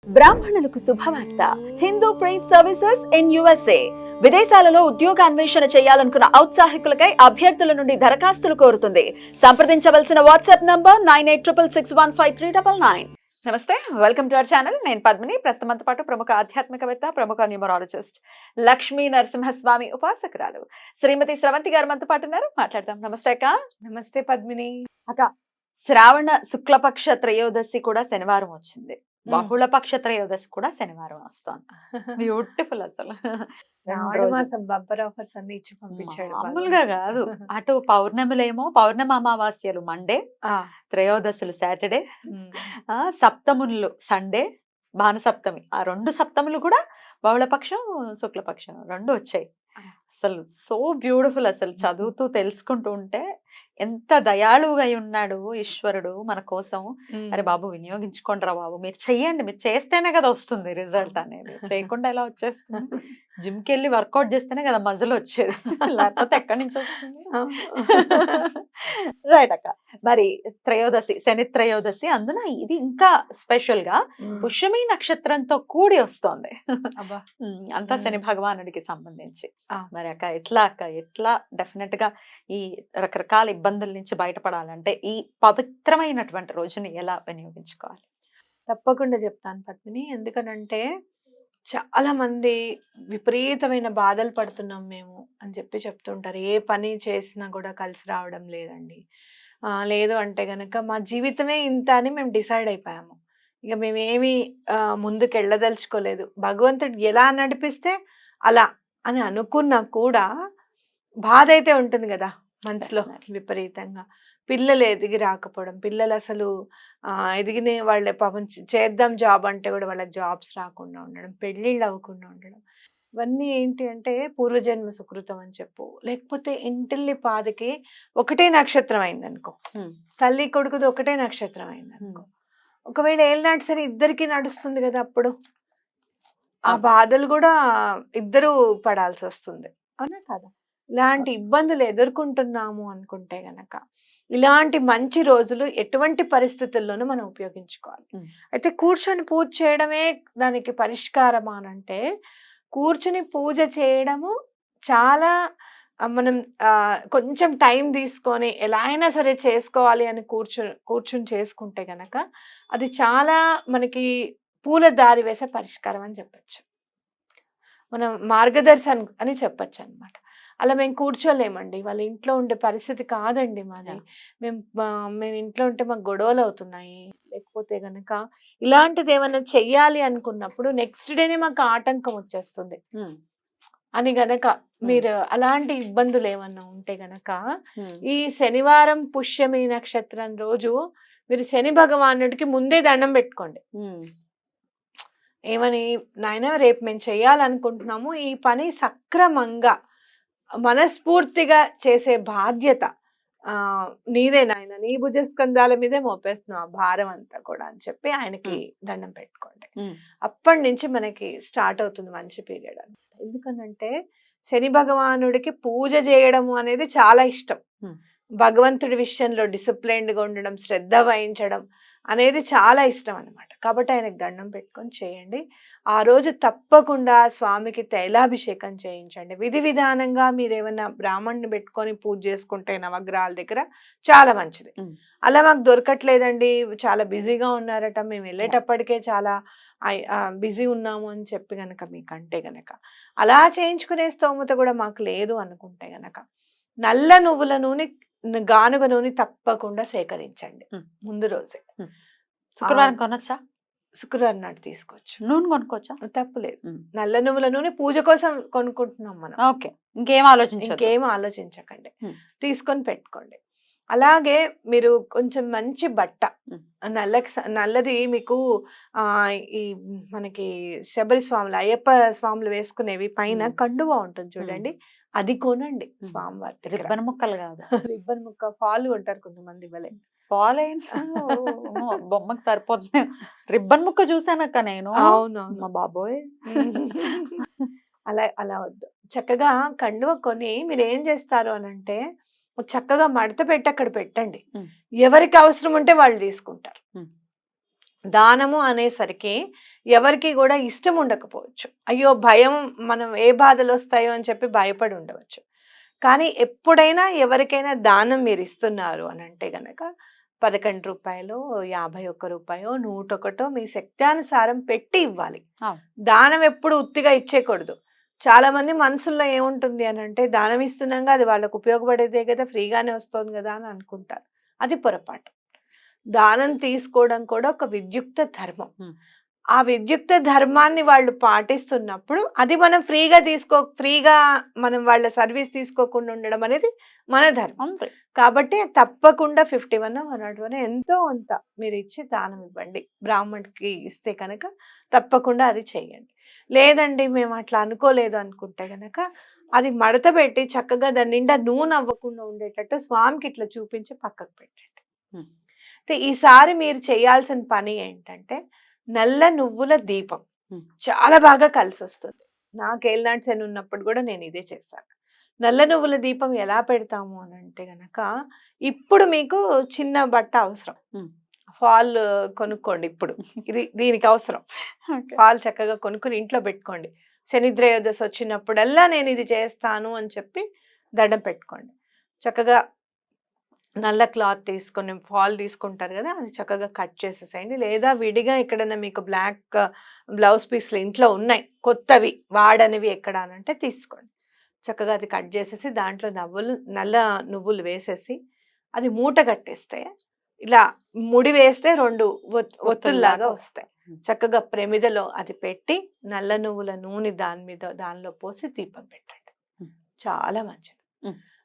బ్రాహ్మణులకు శుభవార్త. Hindu prize services in USA. విదేశాలలో ఉద్యోగ అన్వేషణ చేయాలనుకున్న ఔత్సాహికులకై అభ్యర్థుల నుండి దరఖాస్తులు కోరుతుంది. సంప్రదించవలసిన వాట్సాప్ నంబర్ 9866615399. నమస్తే, వెల్కమ్ టు అవర్ ఛానల్. నేను పద్మిని. ప్రస్తుతంతో పాటు ప్రముఖ ఆధ్యాత్మికవేత్త, ప్రముఖ న్యూమరాలజిస్ట్ లక్ష్మీ నరసింహస్వామి ఉపాసకురాలు శ్రీమతి స్రవంతి గారు మనతో పాటు ఉన్నారు. మాట్లాడదాం. నమస్తే అక్క. నమస్తే పద్మిని. అక్క, శ్రావణ శుక్లపక్ష త్రయోదశి కూడా శనివారం వచ్చింది. బహుళపక్ష త్రయోదశి కూడా శనివారం వస్తుంది. బ్యూటిఫుల్ అసలు. రావణ మాసం బంపర్ ఆఫర్స్ అన్ని ఇచ్చి పంపించాడు. మామూలుగా కాదు. అటు పౌర్ణములేమో పౌర్ణమి అమావాస్యలు మండే, త్రయోదశులు సాటర్డే, సప్తములు సండే, భాను సప్తమి. ఆ రెండు సప్తములు కూడా బహుళపక్షం శుక్లపక్షం రెండు వచ్చాయి. అసలు సో బ్యూటిఫుల్. అసలు చదువుతూ తెలుసుకుంటూ ఉంటే ఎంత దయాళువుగా ఉన్నాడు ఈశ్వరుడు మన కోసం. అరే బాబు, వినియోగించుకోండిరా బాబు, మీరు చెయ్యండి, మీరు చేస్తేనే కదా వస్తుంది రిజల్ట్ అనేది. చేయకుండా ఎలా వచ్చేస్తుంది? జిమ్కి వెళ్ళి వర్కౌట్ చేస్తేనే కదా మజలు వచ్చేది, లేకపోతే ఎక్కడి నుంచి వస్తుంది? రైట్ అక్క. మరి త్రయోదశి, శని త్రయోదశి, అందున ఇది ఇంకా స్పెషల్ గా పుష్యమి నక్షత్రంతో కూడి వస్తోంది. అంతా శని భగవానుడికి సంబంధించి. మరి అక్క ఎట్లా డెఫినెట్ గా ఈ రకరకాల ఇబ్బందుల నుంచి బయటపడాలంటే ఈ పవిత్రమైనటువంటి రోజుని ఎలా వినియోగించుకోవాలి? తప్పకుండా చెప్తాను పద్మిని. ఎందుకనంటే చాలా మంది విపరీతమైన బాధలు పడుతున్నాం మేము అని చెప్తుంటారు. ఏ పని చేసినా కూడా కలిసి రావడం లేదండి, లేదు అంటే గనక మా జీవితమే ఇంత అని మేము డిసైడ్ అయిపోయాము, ఇక మేమేమి ముందుకు వెళ్ళదలుచుకోలేదు, భగవంతుడు ఎలా నడిపిస్తే అలా అని అనుకున్నా కూడా బాధ అయితే ఉంటుంది కదా మనసులో విపరీతంగా. పిల్లలు ఎదిగి రాకపోవడం, పిల్లలు అసలు ఎదిగిన వాళ్ళే పాపం చేద్దాం జాబ్ అంటే కూడా వాళ్ళకి జాబ్స్ రాకుండా ఉండడం, పెళ్ళిళ్ళు అవ్వకుండా ఉండడం, ఇవన్నీ ఏంటి అంటే పూర్వజన్మ సుకృతం అని చెప్పు. లేకపోతే ఇంటిల్లి పాదకి ఒకటే నక్షత్రం అయిందనుకో, తల్లి కొడుకుది ఒకటే నక్షత్రం అయిందనుకో, ఒకవేళ ఏళ్ళనాటి సరే ఇద్దరికి నడుస్తుంది కదా, అప్పుడు ఆ బాధలు కూడా ఇద్దరు పడాల్సి వస్తుంది, అవునా కదా? ఇలాంటి ఇబ్బందులు ఎదుర్కొంటున్నాము అనుకుంటే గనక ఇలాంటి మంచి రోజులు ఎటువంటి పరిస్థితుల్లోనూ మనం ఉపయోగించుకోవాలి. అయితే కూర్చొని పూజ చేయడమే దానికి పరిష్కారం అనంటే, కూర్చుని పూజ చేయడము చాలా మనం కొంచెం టైం తీసుకొని ఎలా అయినా సరే చేసుకోవాలి అని కూర్చుని చేసుకుంటే గనక అది చాలా మనకి పూల దారి వేసే పరిష్కారం అని చెప్పచ్చు, మనం మార్గదర్శనం అని చెప్పచ్చు అనమాట. అలా మేము కూర్చోలేమండి, వాళ్ళ ఇంట్లో ఉండే పరిస్థితి కాదండి మాది, మేము ఇంట్లో ఉంటే మాకు గొడవలు అవుతున్నాయి, లేకపోతే గనక ఇలాంటిది ఏమైనా చెయ్యాలి అనుకున్నప్పుడు నెక్స్ట్ డేనే మాకు ఆటంకం వచ్చేస్తుంది అని గనక మీరు అలాంటి ఇబ్బందులు ఏమన్నా ఉంటే గనక ఈ శనివారం పుష్యమి నక్షత్రం రోజు మీరు శని భగవానుడికి ముందే దండం పెట్టుకోండి. ఏమని, నాయన రేపు మేము చేయాలనుకుంటున్నాము, ఈ పని సక్రమంగా మనస్ఫూర్తిగా చేసే బాధ్యత నీదే నాయన, నీ భుజస్కంధాల మీదే మోపేస్తున్నావు ఆ భారం అంతా కూడా అని చెప్పి ఆయనకి దండం పెట్టుకోండి. అప్పటి నుంచి మనకి స్టార్ట్ అవుతుంది మంచి పీరియడ్ అని. ఎందుకనంటే శని భగవానుడికి పూజ చేయడము అనేది చాలా ఇష్టం. భగవంతుడి విషయంలో డిసిప్లైన్డ్గా ఉండడం, శ్రద్ధ వహించడం అనేది చాలా ఇష్టం అనమాట. కాబట్టి ఆయనకు దండం పెట్టుకొని చేయండి. ఆ రోజు తప్పకుండా స్వామికి తైలాభిషేకం చేయించండి. విధి విధానంగా మీరు ఏమైనా బ్రాహ్మణ్ణి పెట్టుకొని పూజ చేసుకుంటే నవగ్రహాల దగ్గర చాలా మంచిది. అలా మాకు దొరకట్లేదండి, చాలా బిజీగా ఉన్నారట, మేము వెళ్ళేటప్పటికే చాలా బిజీ ఉన్నాము అని చెప్పి గనక మీకంటే గనక అలా చేయించుకునే స్తోమత కూడా మాకు లేదు అనుకుంటే గనక నల్ల నువ్వుల నూనె, గానుగ నూనె తప్పకుండా సేకరించండి ముందు రోజే. శుక్రవారం కొనొచ్చా? శుక్రవారం నాటి తీసుకోవచ్చు. నూనె కొనుక్కోవచ్చా? తప్పులేదు. నల్ల నువ్వుల నూనె పూజ కోసం కొనుక్కుంటున్నాం మనం. ఓకే, ఇంకేం ఆలోచించకండి, తీసుకొని పెట్టుకోండి. అలాగే మీరు కొంచెం మంచి బట్ట, నల్లది మీకు ఈ మనకి శబరి స్వాములు, అయ్యప్ప స్వాములు వేసుకునేవి పైన కండువా ఉంటుంది చూడండి, అది కొనండి స్వామివారి. రిబ్బన్ ముక్కలు కాదు, రిబ్బన్ ముక్క, ఫాలు అంటారు కొంతమంది. ఇవ్వలే ఫాల్ అయిన బొమ్మకి సరిపోతుంది. రిబ్బన్ ముక్క చూసానక్క నేను. అవునవును మా బాబోయ్. అలా వద్దు. చక్కగా కండువ కొని మీరు ఏం చేస్తారు అనంటే చక్కగా మడత పెట్టి అక్కడ పెట్టండి. ఎవరికి అవసరం ఉంటే వాళ్ళు తీసుకుంటారు. దానము అనేసరికి ఎవరికి కూడా ఇష్టం ఉండకపోవచ్చు. అయ్యో! భయం, మనం ఏ బాధలు వస్తాయో అని చెప్పి భయపడి ఉండవచ్చు. కానీ ఎప్పుడైనా ఎవరికైనా దానం మీరు ఇస్తున్నారు అని అంటే గనక రూ. 11, రూ. 51, 101 మీ శక్త్యానుసారం పెట్టి ఇవ్వాలి. అవును. దానం ఎప్పుడు ఉత్తిగా ఇచ్చేయకూడదు. చాలా మంది మనసుల్లో ఏముంటుంది అని అంటే దానం ఇస్తున్నాంగా, అది వాళ్ళకు ఉపయోగపడేదే కదా, ఫ్రీగానే వస్తుంది కదా అని అనుకుంటారు. అది పొరపాటు. దానం తీసుకోవడం కూడా ఒక విద్యుక్త ధర్మం. ఉమ్. ఆ విద్యుక్త ధర్మాన్ని వాళ్ళు పాటిస్తున్నప్పుడు అది మనం ఫ్రీగా మనం వాళ్ళ సర్వీస్ తీసుకోకుండా ఉండడం అనేది మన ధర్మం. అంతే. కాబట్టి తప్పకుండా 51 101 ఎంతో అంత మీరు ఇచ్చి దానం ఇవ్వండి. బ్రాహ్మణుడికి ఇస్తే కనుక తప్పకుండా అది చేయండి. లేదండి మేము అట్లా అనుకోలేదు అనుకుంటే గనక అది మడత పెట్టి చక్కగా దాని నిండా నూనె అవ్వకుండా ఉండేటట్టు స్వామికి ఇట్లా చూపించి పక్కకు పెట్టండి. ఉమ్. అయితే ఈసారి మీరు చేయాల్సిన పని ఏంటంటే నల్ల నువ్వుల దీపం. ఉమ్. చాలా బాగా కలిసొస్తుంది. నాకు ఏలినాటి శని ఉన్నప్పుడు కూడా నేను ఇదే చేశాను. నల్ల నువ్వుల దీపం ఎలా పెడతాము అని అంటే గనక ఇప్పుడు మీకు చిన్న బట్ట అవసరం. ఉమ్. ఫాల్ కొనుక్కోండి ఇప్పుడు. దీనికి అవసరం. ఓకే. ఫాల్ చక్కగా కొనుక్కొని ఇంట్లో పెట్టుకోండి. శనిత్రయోదశి వచ్చినప్పుడల్లా నేను ఇది చేస్తాను అని చెప్పి దండం పెట్టుకోండి. చక్కగా నల్ల క్లాత్ తీసుకొని ఫాల్ తీసుకుంటారు కదా, అది చక్కగా కట్ చేసేసేయండి. లేదా విడిగా ఎక్కడైనా మీకు బ్లాక్ బ్లౌజ్ పీస్లు ఇంట్లో ఉన్నాయి, కొత్తవి వాడనివి ఎక్కడ అనంటే తీసుకోండి. చక్కగా అది కట్ చేసేసి దాంట్లో నల్ల నువ్వులు వేసేసి అది మూట కట్టేస్తే ఇలా ముడి వేస్తే 2 ఒత్తుల్లాగా వస్తాయి. చక్కగా ప్రమిదలో అది పెట్టి నల్ల నువ్వుల నూనె దానిలో పోసి దీపం పెట్టండి. చాలా మంచిది.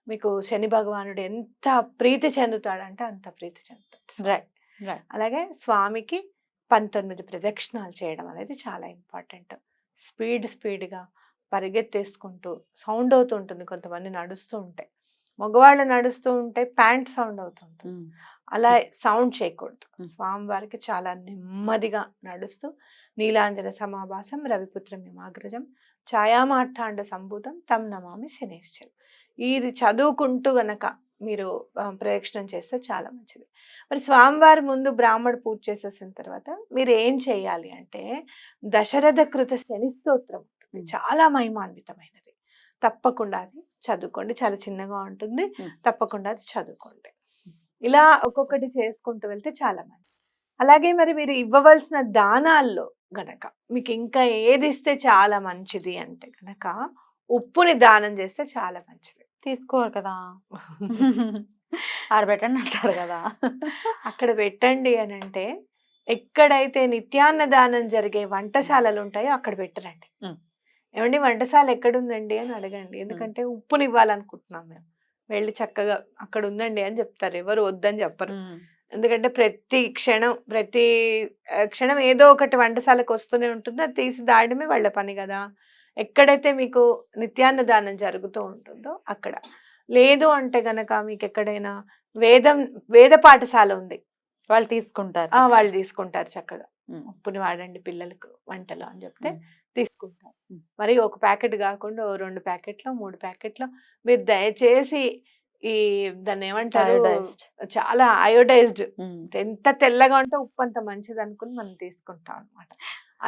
మీకు శని భగవానుడు ఎంత ప్రీతి చెందుతాడంటే అంత ప్రీతి చెందుతాడు. అలాగే స్వామికి 19 ప్రదక్షిణాలు చేయడం అనేది చాలా ఇంపార్టెంట్. స్పీడ్గా పరిగెత్తేసుకుంటూ సౌండ్ అవుతూ ఉంటుంది. కొంతమంది నడుస్తూ ఉంటే, మగవాళ్ళు నడుస్తూ ఉంటే ప్యాంట్ సౌండ్ అవుతుంటుంది. అలా సౌండ్ చేయకూడదు. స్వామివారికి చాలా నెమ్మదిగా నడుస్తూ నీలాంజన సమాభాసం రవిపుత్రం యమాగ్రజం ఛాయామార్థాండ సంభూతం తం నమామి శనేశ్వరం. ఇది చదువుకుంటూ గనక మీరు ప్రదక్షిణం చేస్తే చాలా మంచిది. మరి స్వామివారి ముందు బ్రాహ్మడు పూజ చేసేసిన తర్వాత మీరు ఏం చేయాలి అంటే దశరథ కృత శని స్తోత్రం చాలా మహిమాన్వితమైనది. తప్పకుండా అది చదువుకోండి. చాలా చిన్నగా ఉంటుంది. తప్పకుండా అది చదువుకోండి. ఇలా ఒక్కొక్కటి చేసుకుంటూ వెళ్తే చాలా మంచిది. అలాగే మరి మీరు ఇవ్వవలసిన దానాల్లో గనక మీకు ఇంకా ఏది ఇస్తే చాలా మంచిది అంటే గనక ఉప్పుని దానం చేస్తే చాలా మంచిది. తీసుకోరు కదా. ఆడబెట్టండి అంటారు కదా. అక్కడ పెట్టండి అని అంటే ఎక్కడైతే నిత్యాన్నదానం జరిగే వంటశాలలు ఉంటాయో అక్కడ పెట్టరండి. ఏమండి వంటశాల ఎక్కడుందండి అని అడగండి. ఎందుకంటే ఉప్పుని ఇవ్వాలనుకుంటున్నాం మేము. వెళ్ళి చక్కగా అక్కడ ఉందండి అని చెప్తారు. ఎవరు వద్దని చెప్పరు. ఎందుకంటే ప్రతి క్షణం ఏదో ఒకటి వంటశాలకు వస్తూనే ఉంటుంది. అది తీసి దాయడమే వాళ్ళ పని కదా. ఎక్కడైతే మీకు నిత్యాన్నదానం జరుగుతూ ఉంటుందో అక్కడ. లేదు అంటే గనక మీకు ఎక్కడైనా వేద పాఠశాల ఉంది, వాళ్ళు తీసుకుంటారు. వాళ్ళు తీసుకుంటారు చక్కగా. ఉప్పుని వాడండి పిల్లలకు వంటలో అని చెప్తే తీసుకుంటారు. మరి ఒక ప్యాకెట్ కాకుండా 2 ప్యాకెట్లు 3 ప్యాకెట్లు మీరు దయచేసి ఈ దాన్ని ఏమంటారు, చాలా అయోడైజ్డ్, ఎంత తెల్లగా ఉంటే ఉప్పు అంత మంచిది అనుకుని మనం తీసుకుంటాం అనమాట.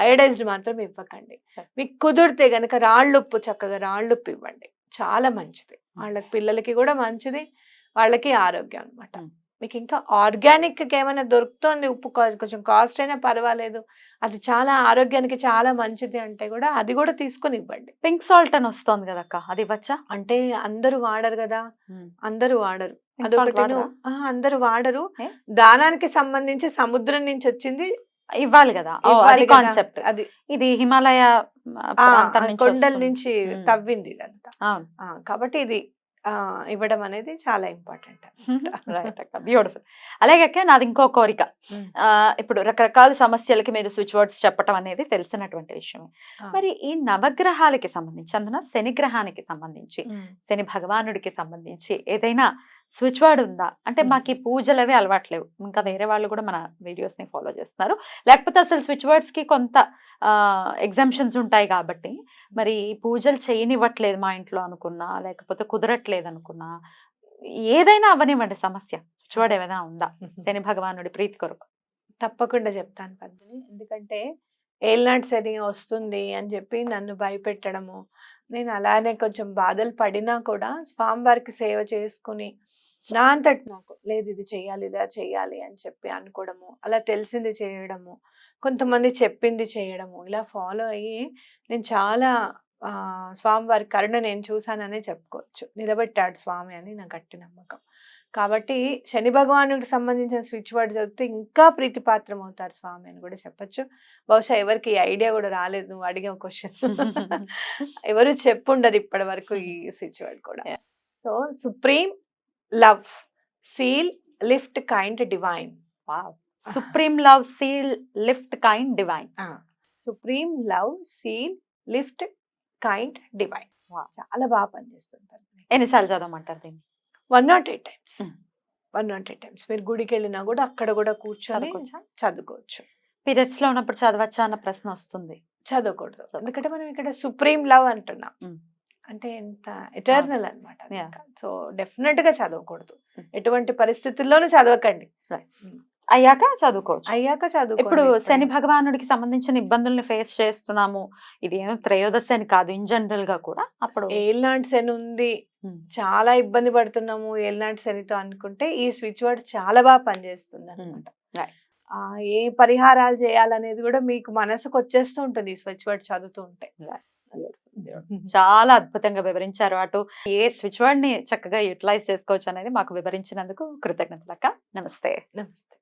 అయోడైజ్డ్ మాత్రం ఇవ్వకండి. మీకు కుదిరితే గనక రాళ్ళుప్పు, చక్కగా రాళ్ళుప్పు ఇవ్వండి. చాలా మంచిది. వాళ్ళకి పిల్లలకి కూడా మంచిది, వాళ్ళకి ఆరోగ్యం అనమాట. మీకు ఇంకా ఆర్గానిక్ ఏమైనా దొరుకుతుంది, ఉప్పు కొంచెం కాస్ట్ అయినా పర్వాలేదు, అది చాలా ఆరోగ్యానికి చాలా మంచిది అంటే కూడా అది కూడా తీసుకొని ఇవ్వండి. పింక్ సాల్ట్ అని వస్తుంది కదా అక్క, అది ఇవ్వచ్చా? అంటే అందరూ వాడరు కదా, అందరూ వాడరు. అదొకటి అందరూ వాడరు. దానానికి సంబంధించి సముద్రం నుంచి వచ్చింది ఇవ్వాలి కదా, కాన్సెప్ట్ అది. ఇది హిమాలయ కొండల నుంచి తవ్వింది ఇదంతా. కాబట్టి ఇది ఇవ్వడం అనేది చాలా ఇంపార్టెంట్. బ్యూటిఫుల్. అలాగే నాది ఇంకో కోరిక, ఇప్పుడు రకరకాల సమస్యలకి మీరు స్విచ్ వర్డ్స్ చెప్పడం అనేది తెలిసినటువంటి విషయమే. మరి ఈ నవగ్రహాలకి సంబంధించి, అందున శని గ్రహానికి సంబంధించి, శని భగవానుడికి సంబంధించి ఏదైనా స్విచ్ వర్డ్ ఉందా? అంటే మాకు ఈ పూజలు అవి అలవాట్లేవు, ఇంకా వేరే వాళ్ళు కూడా మన వీడియోస్ ని ఫాలో చేస్తున్నారు, లేకపోతే అసలు స్విచ్ వర్డ్స్ కి కొంత ఎగ్జామ్షన్స్ ఉంటాయి కాబట్టి మరి పూజలు చేయనివ్వట్లేదు మా ఇంట్లో అనుకున్నా, లేకపోతే కుదరట్లేదు అనుకున్నా, ఏదైనా అవనివ్వండి సమస్య, స్విచ్ వర్డ్ ఏమైనా ఉందా శని భగవానుడి ప్రీతి కొరకు? తప్పకుండా చెప్తాను పద్మిని. ఎందుకంటే ఏలినాటి శని వస్తుంది అని చెప్పి నన్ను భయపెట్టడము, నేను అలానే కొంచెం బాధలు పడినా కూడా స్వామివారికి సేవ చేసుకుని నా అంతట నాకు లేదు ఇది చెయ్యాలి, ఇదా చెయ్యాలి అని చెప్పి అనుకోవడము, అలా తెలిసింది చేయడము, కొంతమంది చెప్పింది చేయడము, ఇలా ఫాలో అయ్యి నేను చాలా స్వామివారి కరుణ నేను చూసాననే చెప్పుకోవచ్చు. నిలబెట్టాడు స్వామి అని నా గట్టి నమ్మకం. కాబట్టి శని భగవానుడికి సంబంధించిన స్విచ్ వర్డ్ చదివితే ఇంకా ప్రీతిపాత్రం అవుతారు స్వామి అని కూడా చెప్పొచ్చు. బహుశా ఎవరికి ఈ ఐడియా కూడా రాలేదు నువ్వు అడిగిన క్వశ్చన్. ఎవరు చెప్పుండరు ఇప్పటి వరకు ఈ స్విచ్ వర్డ్ కూడా. Yeah. So supreme love seal lift kind divine. Wow! Supreme love seal lift kind divine. Supreme love seal lift kind divine. Wow. చాలా బాగా పనిచేస్తుంటారు. ఎన్నిసార్లు చదవమంటారు దీన్ని? 108 టైమ్స్. Hmm. 108 టైమ్స్. మీరు గుడికి వెళ్ళినా కూడా అక్కడ కూడా కూర్చొని చదువుకోవచ్చా? చదువుకోవచ్చు. పీరియడ్స్ లో ఉన్నప్పుడు చదవచ్చా అన్న ప్రశ్న వస్తుంది. చదవకూడదు. ఎందుకంటే మనం ఇక్కడ సుప్రీం లవ్ అంటున్నాం. అంటే ఎంత ఎటర్నల్ అనమాట. Yeah. సో డెఫినెట్ గా చదవకూడదు. Hmm. ఎటువంటి పరిస్థితుల్లోనూ చదవకండి. అయ్యాక చదువుకోవచ్చు. అయ్యాక ఇప్పుడు చదువుకోండి. శని భగవానుడికి సంబంధించిన ఇబ్బందుల్ని ఫేస్ చేస్తున్నాము, ఇది ఏమో త్రయోదశి అని కాదు, ఇన్ జనరల్ గా కూడా అప్పుడు ఏలినాటి శని ఉంది, చాలా ఇబ్బంది పడుతున్నాము ఏలినాటి శనితో అనుకుంటే ఈ స్విచ్ వర్డ్ చాలా బాగా పనిచేస్తుంది అనమాట. Right. ఏ పరిహారాలు చేయాలనేది కూడా మీకు మనసుకు వచ్చేస్తూ ఉంటుంది ఈ స్విచ్ వర్డ్ చదువుతూ ఉంటే. చాలా అద్భుతంగా వివరించారు. అటు ఏ స్విచ్ వర్డ్ ని చక్కగా యూటిలైజ్ చేసుకోవచ్చు అనేది మాకు వివరించినందుకు కృతజ్ఞతలక్క. నమస్తే. నమస్తే.